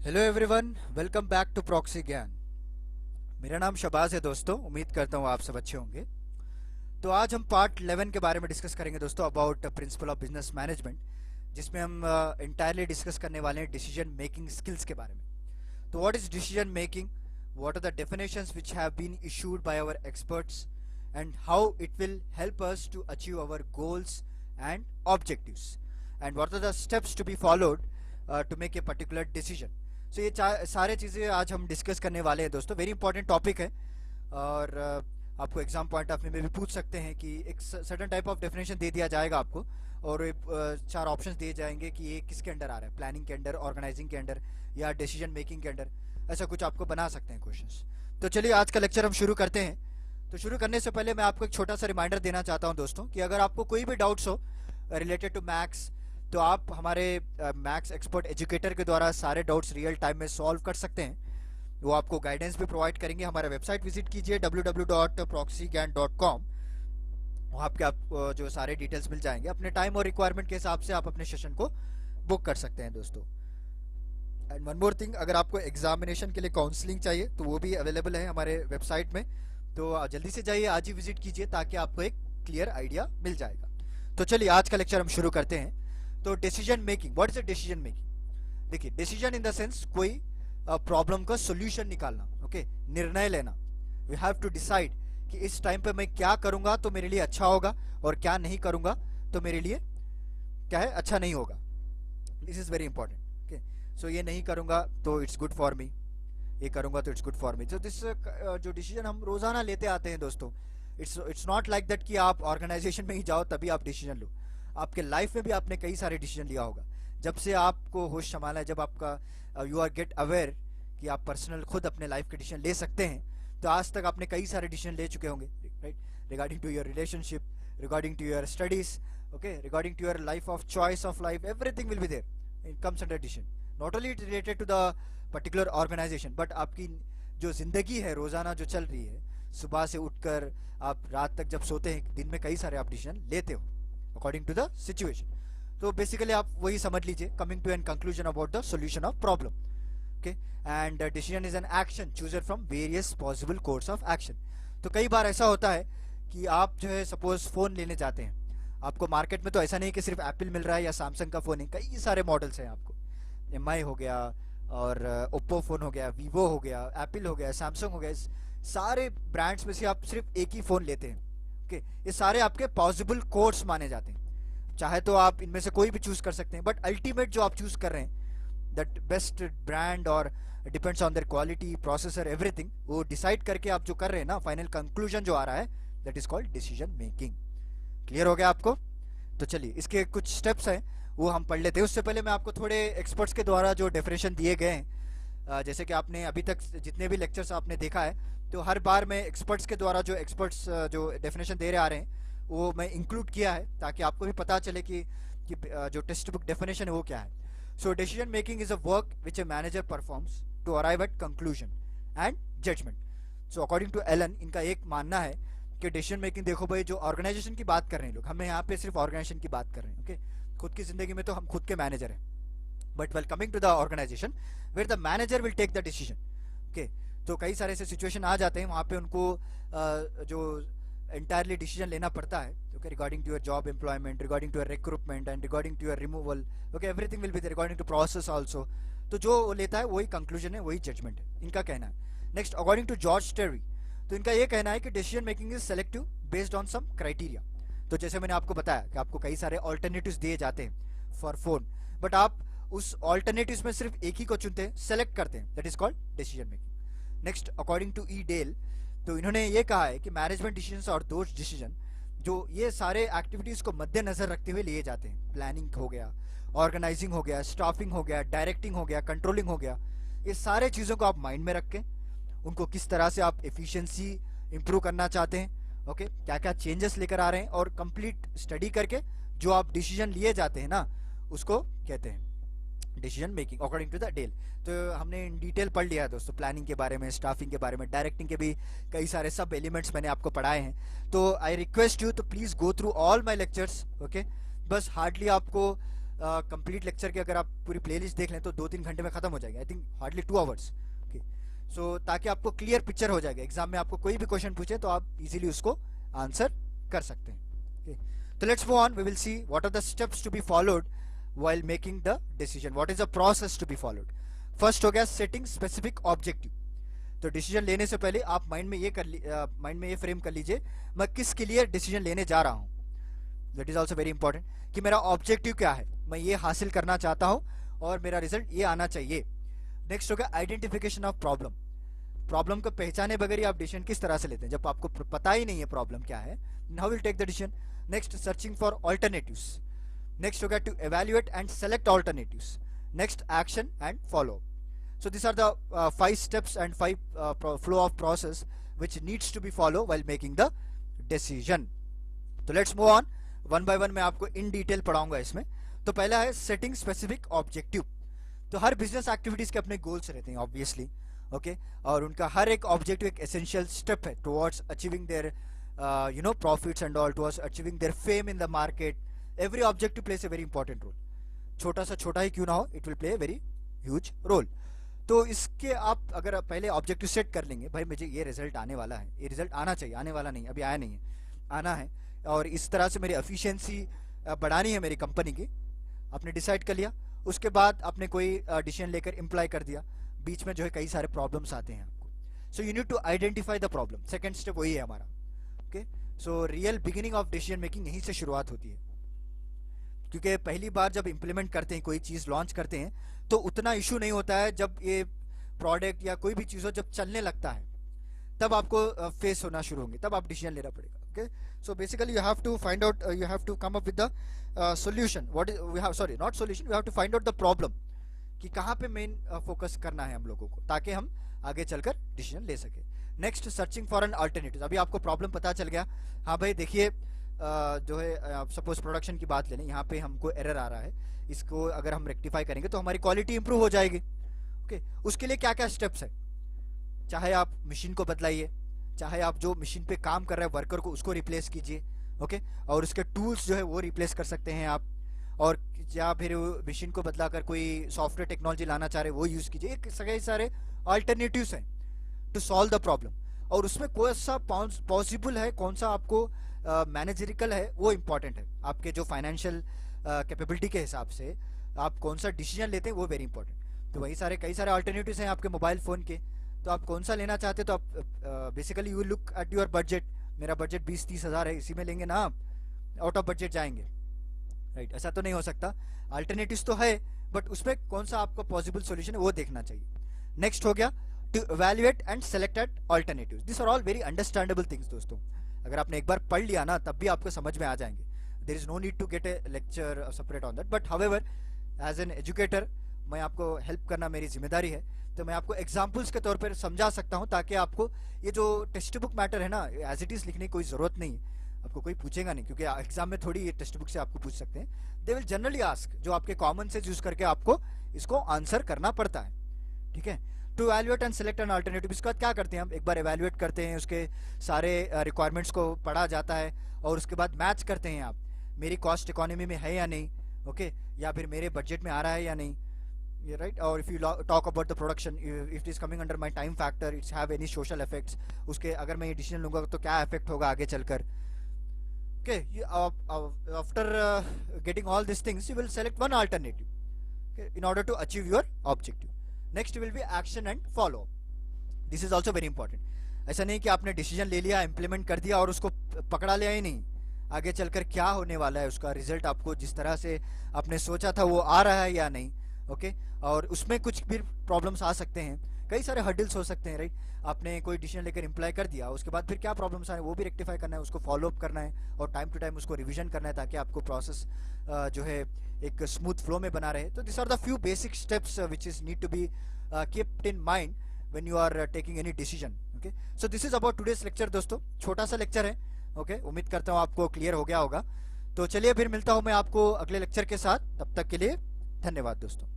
Hello everyone, welcome back to Proxy Gyan. मेरा नाम शबाज है दोस्तों। उम्मीद करता हूँ आप सब अच्छे होंगे। तो आज हम पार्ट 11 के बारे में डिस्कस करेंगे दोस्तों, about principle of business management, जिसमें हम इंटायरली डिस्कस करने वाले हैं डिसीजन मेकिंग स्किल्स के बारे में। तो what is decision making, what are the definitions which have been issued by our experts, and how it will help us to achieve our goals and objectives, and what are the steps to be followed to make a particular decision. So ये सारे चीज़ें आज हम discuss करने वाले हैं दोस्तों। Very important topic है और आपको एग्जाम पॉइंट ऑफ व्यू में भी पूछ सकते हैं कि एक सर्टेन टाइप ऑफ डेफिनेशन दे दिया जाएगा आपको, और चार ऑप्शंस दिए जाएंगे कि ये किसके अंडर आ रहा है, प्लानिंग के अंडर, ऑर्गेनाइजिंग के अंडर, या डिसीजन मेकिंग के अंडर। ऐसा कुछ आपको बना सकते हैं क्वेश्चंस। तो चलिए आज का लेक्चर हम शुरू करते हैं। तो शुरू करने से पहले मैं आपको एक छोटा सा रिमाइंडर देना चाहता हूं दोस्तों कि अगर आपको कोई भी डाउट्स हो रिलेटेड टू मैथ्स, तो आप हमारे मैथ्स एक्सपर्ट एजुकेटर के द्वारा सारे डाउट्स रियल टाइम में सॉल्व कर सकते हैं। वो आपको गाइडेंस भी प्रोवाइड करेंगे। हमारा वेबसाइट विजिट कीजिए www.proxygyan.com। वहाँ पे आपको जो सारे डिटेल्स मिल जाएंगे। अपने टाइम और रिक्वायरमेंट के हिसाब से आप अपने सेशन को बुक कर सकते हैं दोस्तों। एंड वन मोर थिंग, अगर आपको एग्जामिनेशन के लिए काउंसलिंग चाहिए तो वो भी अवेलेबल है हमारे वेबसाइट में। तो जल्दी से जाइए, आज ही विजिट कीजिए ताकि आपको एक क्लियर आइडिया मिल जाएगा। तो चलिए आज का लेक्चर हम शुरू करते हैं। तो decision making, what is a decision making? देखिए, डिसीजन इन द सेंस कोई प्रॉब्लम का सॉल्यूशन निकालना, ओके, निर्णय लेना। वी हैव टू डिसाइड कि इस टाइम पे मैं क्या करूंगा तो मेरे लिए अच्छा होगा, और क्या नहीं करूंगा तो मेरे लिए क्या है, अच्छा नहीं होगा। This is very important. Okay, so ये नहीं करूंगा तो इट्स गुड फॉर मी, ये करूंगा तो इट्स गुड फॉर मी। तो दिस जो डिसीजन हम रोजाना लेते आते हैं दोस्तों, इट्स नॉट लाइक दैट कि आप ऑर्गेनाइजेशन में ही जाओ तभी आप डिसीजन लो। आपके लाइफ में भी आपने कई सारे डिसीजन लिया होगा। जब से आपको होश संभाला है, जब आपका यू आर गेट अवेयर कि आप पर्सनल खुद अपने लाइफ के डिसीजन ले सकते हैं, तो आज तक आपने कई सारे डिसीजन ले चुके होंगे, right? Regarding to your relationship, regarding to your studies, okay, regarding to your life of choice of life, everything will be there. It comes under decision, not only related to the particular organization, but आपकी जो जिंदगी है रोजाना जो चल रही है, सुबह से उठकर आप रात तक जब सोते हैं, दिन में कई सारे आप डिसीजन लेते हो अकॉर्डिंग टू द सिचुएशन। तो बेसिकली आप वही समझ लीजिए, coming to an conclusion about the solution of problem, okay. And decision is an action chooser from various possible course of action. तो कई बार ऐसा होता है कि आप जो है सपोज फोन लेने जाते हैं, आपको मार्केट में तो ऐसा नहीं कि सिर्फ एप्पल मिल रहा है या सैमसंग का फोन है, कई सारे मॉडल्स हैं। आपको एमआई हो गया, और ओप्पो फोन हो गया, वीवो हो गया, एप्पल हो गया, सैमसंग हो गया, सारे ब्रांड्स में से आप सिर्फ एक ही फोन लेते हैं, ओके। ये सारे आपके पॉसिबल कोर्स माने जाते हैं। चाहे तो आप इनमें से कोई भी चूज कर सकते हैं, बट अल्टीमेट जो आप चूज कर रहे हैं, दैट बेस्ट ब्रांड, और depends on their quality, processor, everything, वो डिसाइड करके आप जो कर रहे हैं ना, फाइनल कंक्लूजन जो आ रहा है, that is called decision making. Clear हो गया आपको? तो चलिए इसके कुछ स्टेप्स हैं वो हम पढ़ लेते हैं। उससे पहले मैं आपको थोड़े एक्सपर्ट्स के द्वारा जो डेफिनेशन दिए गए हैं, जैसे कि आपने अभी तक जितने भी लेक्चर्स आपने देखा है, तो हर बार मैं एक्सपर्ट्स के द्वारा जो एक्सपर्ट्स जो डेफिनेशन दे रहे आ रहे हैं वो मैं इंक्लूड किया है, ताकि आपको भी पता चले कि जो टेक्स्ट बुक डेफिनेशन है वो क्या है। So decision making is a work which a manager performs to arrive at conclusion and judgment. So according to Allen, इनका एक मानना है कि डिसीजन मेकिंग, देखो भाई, जो ऑर्गेनाइजेशन की बात कर रहे हैं लोग, हमें यहाँ पे सिर्फ ऑर्गेनाइजेशन की बात कर रहे हैं, ओके। खुद की जिंदगी में तो हम खुद के मैनेजर हैं, but well coming to the organization where the manager will take the decision, okay. तो कई सारे ऐसे सिचुएशन आ जाते हैं वहाँ पे उनको जो एंटायरली डिसीजन लेना पड़ता है, okay, regarding to your job employment, regarding to your recruitment, and regarding to your removal, okay, everything will be there, regarding to process also. तो जो लेता है वही कंक्लूजन है, वही जजमेंट है, इनका कहना है। Next, according to George Terry, तो इनका ये कहना है कि decision making is selective based on some criteria. तो जैसे मैंने आपको बताया कि आपको कई सारे ऑल्टरनेटिव्स दिए जाते हैं फॉर फोन, बट आप उस ऑल्टरनेटिव्स में सिर्फ एक ही को चुनते हैं, सेलेक्ट करते हैं, that is called decision making. Next, according to E Dale, तो इन्होंने ये कहा है कि मैनेजमेंट डिसीजन और दोज डिसीजन, जो ये सारे एक्टिविटीज को मद्देनजर रखते हुए लिए जाते हैं, प्लानिंग हो गया, ऑर्गेनाइजिंग हो गया, स्टाफिंग हो गया, डायरेक्टिंग हो गया, कंट्रोलिंग हो गया, ये सारे चीजों को आप माइंड में रख के उनको किस तरह से आप एफिशिएंसी इंप्रूव करना चाहते हैं, ओके, क्या क्या चेंजेस लेकर आ रहे हैं, और कंप्लीट स्टडी करके जो आप डिसीजन लिए जाते हैं ना, उसको कहते हैं decision making according to the Dale. तो हमने इन डिटेल पढ़ लिया है दोस्तों, प्लानिंग के बारे में, स्टाफिंग के बारे में, डायरेक्टिंग के भी कई सारे सब एलिमेंट्स मैंने आपको पढ़ाए हैं। तो आई रिक्वेस्ट यू तो please go through all my lectures, okay. बस हार्डली आपको कंप्लीट लेक्चर की अगर आप पूरी प्लेलिस्ट देख लें तो 2-3 घंटे में खत्म हो जाएगा, I think hardly 2 hours. Okay, so ताकि आपको क्लियर पिक्चर हो जाएगा, एग्जाम में आपको कोई भी क्वेश्चन पूछे तो आप इजीली उसको आंसर कर सकते हैं। ओके, तो let's move on, we will see what are the steps to be followed while making the decision, what is the process to be followed। First हो गया सेटिंग स्पेसिफिक ऑब्जेक्टिव। तो decision लेने से पहले आप माइंड में ये फ्रेम कर लीजिए मैं किसके लिए डिसीजन लेने जा रहा हूं। That is also very important कि मेरा ऑब्जेक्टिव क्या है, मैं ये हासिल करना चाहता हूं और मेरा रिजल्ट ये आना चाहिए। नेक्स्ट हो गया आइडेंटिफिकेशन ऑफ प्रॉब्लम। प्रॉब्लम को पहचाने बगैर ही आप डिसीजन किस तरह से लेते हैं जब आपको पता ही नहीं है प्रॉब्लम क्या है, how will take the decision. Next searching for alternatives. Next हो गया to evaluate and select alternatives। next action and follow। so these are the 5 steps and 5 flow of process which needs to be followed while making the decision। तो let's move on, one by one मैं आपको in detail पढ़ाऊंगा इसमें। तो पहला है setting specific objective. तो हर business activities के अपने गोल्स रहते हैं ऑब्वियसली, ओके, और उनका हर एक ऑब्जेक्टिव एक एसेंशियल स्टेप है towards achieving their profits and all, towards achieving their fame in the market. Every objective place a very important role, छोटा सा छोटा ही क्यों ना हो, it will play a very huge role. तो इसके आप अगर पहले ऑब्जेक्टिव सेट कर लेंगे, भाई मुझे ये रिजल्ट आने वाला है, ये रिजल्ट आना चाहिए, आने वाला नहीं, अभी आया नहीं है, आना है, और इस तरह से मेरी एफिशिएंसी बढ़ानी है मेरी कंपनी की, आपने डिसाइड कर लिया। उसके बाद आपने कोई डिसीजन लेकर इम्प्लाई कर दिया, बीच में जो है कई सारे प्रॉब्लम्स आते हैं आपको, so you need to identify the problem. Second step वही है हमारा। Okay, so real beginning of decision making यहीं से शुरुआत होती है, क्योंकि पहली बार जब इंप्लीमेंट करते हैं, कोई चीज़ लॉन्च करते हैं, तो उतना इशू नहीं होता है। जब ये प्रोडक्ट या कोई भी चीज़ हो जब चलने लगता है तब आपको फेस होना शुरू होंगे, तब आप डिसीजन लेना पड़ेगा। Okay, so basically you have to find out, you have to come up with the solution, what is we have, sorry not solution, we have to find out the problem कि कहाँ पे main focus करना है हम लोगों को, ताकि हम आगे चलकर डिसीजन ले सके। Next searching for an alternative. अभी आपको प्रॉब्लम पता चल गया, हाँ भाई देखिए जो है सपोज प्रोडक्शन की बात ले लें, यहाँ पे हमको एरर आ रहा है, इसको अगर हम रेक्टिफाई करेंगे तो हमारी क्वालिटी इंप्रूव हो जाएगी। ओके, उसके लिए क्या क्या स्टेप्स है, चाहे आप मशीन को बदलाइए, चाहे आप जो मशीन पे काम कर रहे हैं वर्कर को उसको रिप्लेस कीजिए, ओके, और उसके टूल्स जो है वो रिप्लेस कर सकते हैं आप, और या फिर मशीन को बदलाकर कोई सॉफ्टवेयर टेक्नोलॉजी लाना चाह रहे वो यूज़ कीजिए। कई सारे अल्टरनेटिव्स हैं टू सॉल्व द प्रॉब्लम, और उसमें कौन सा पॉसिबल है, कौन सा आपको मैनेजरिकल है, वो इंपॉर्टेंट है। आपके जो फाइनेंशियल कैपेबिलिटी के हिसाब से आप कौन सा डिसीजन लेते हैं वो वेरी इंपॉर्टेंट। तो वही सारे कई सारे अल्टरनेटिव्स हैं आपके मोबाइल फ़ोन के, तो आप कौन सा लेना चाहते हैं, तो आप basically you look at your budget. मेरा बजट 20-30 हज़ार है, इसी में लेंगे ना आप, आउट ऑफ बजट जाएंगे, राइट, ऐसा तो नहीं हो सकता। अल्टरनेटिव्स तो है, बट उसमें कौन सा आपका पॉसिबल सोल्यूशन है वो देखना चाहिए। नेक्स्ट हो गया to evaluate and selected alternatives. This are all very understandable things दोस्तों, अगर आपने एक बार पढ़ लिया ना तब भी आपको समझ में आ जाएंगे। There is no need to get a lecture separate on that, but however as an educator मैं आपको हेल्प करना मेरी जिम्मेदारी है, तो मैं आपको एग्जाम्पल्स के तौर पर समझा सकता हूँ, ताकि आपको ये जो टेक्स्ट बुक मैटर है ना, एज इट इज़ लिखने की कोई ज़रूरत नहीं है, आपको कोई पूछेगा नहीं, क्योंकि एग्जाम में थोड़ी ये टेक्स्ट बुक से आपको पूछ सकते हैं। दे विल जनरली आस्क, जो आपके कॉमन सेंस यूज करके आपको इसको आंसर करना पड़ता है, ठीक है। To evaluate and select an alternative, इसके बाद क्या करते हैं हम, एक बार एवेल्युएट करते हैं, उसके सारे रिक्वायरमेंट्स को पढ़ा जाता है, और उसके बाद मैच करते हैं आप, मेरी कॉस्ट इकोनॉमी में है या नहीं, ओके, या फिर मेरे बजट में आ रहा है या नहीं, ये राइट। और if you talk about the production, if it is coming under my time factor, it's have any social effects, उसके अगर मैं ये डिसीजन लूंगा तो क्या इफेक्ट होगा आगे चलकर। Okay, after getting all these things, you will select one alternative, okay, in order to achieve your objective. Next will be action and follow. This is also very important। ऐसा नहीं कि आपने डिसीजन ले लिया, implement कर दिया और उसको पकड़ा लिया ही नहीं, आगे चलकर क्या होने वाला है, उसका रिजल्ट आपको जिस तरह से आपने सोचा था वो आ रहा है या नहीं, ओके, और उसमें कुछ भी प्रॉब्लम्स आ सकते हैं, कई सारे हर्डल्स हो सकते हैं, राइट। आपने कोई डिसीजन लेकर इम्प्लाई कर दिया, उसके बाद फिर क्या प्रॉब्लम्स आए वो भी रेक्टिफाई करना है, उसको फॉलो अप करना है, और टाइम टू टाइम उसको रिवीजन करना है, ताकि आपको प्रोसेस जो है एक स्मूथ फ्लो में बना रहे। तो this are the few basic steps which is need to be keeped in mind when you are taking any decision. Okay, so this is about today's lecture दोस्तों, छोटा सा लेक्चर है, ओके, उम्मीद करता हूँ आपको क्लियर हो गया होगा। तो चलिए फिर मिलता हूँ मैं आपको अगले लेक्चर के साथ, तब तक के लिए धन्यवाद दोस्तों।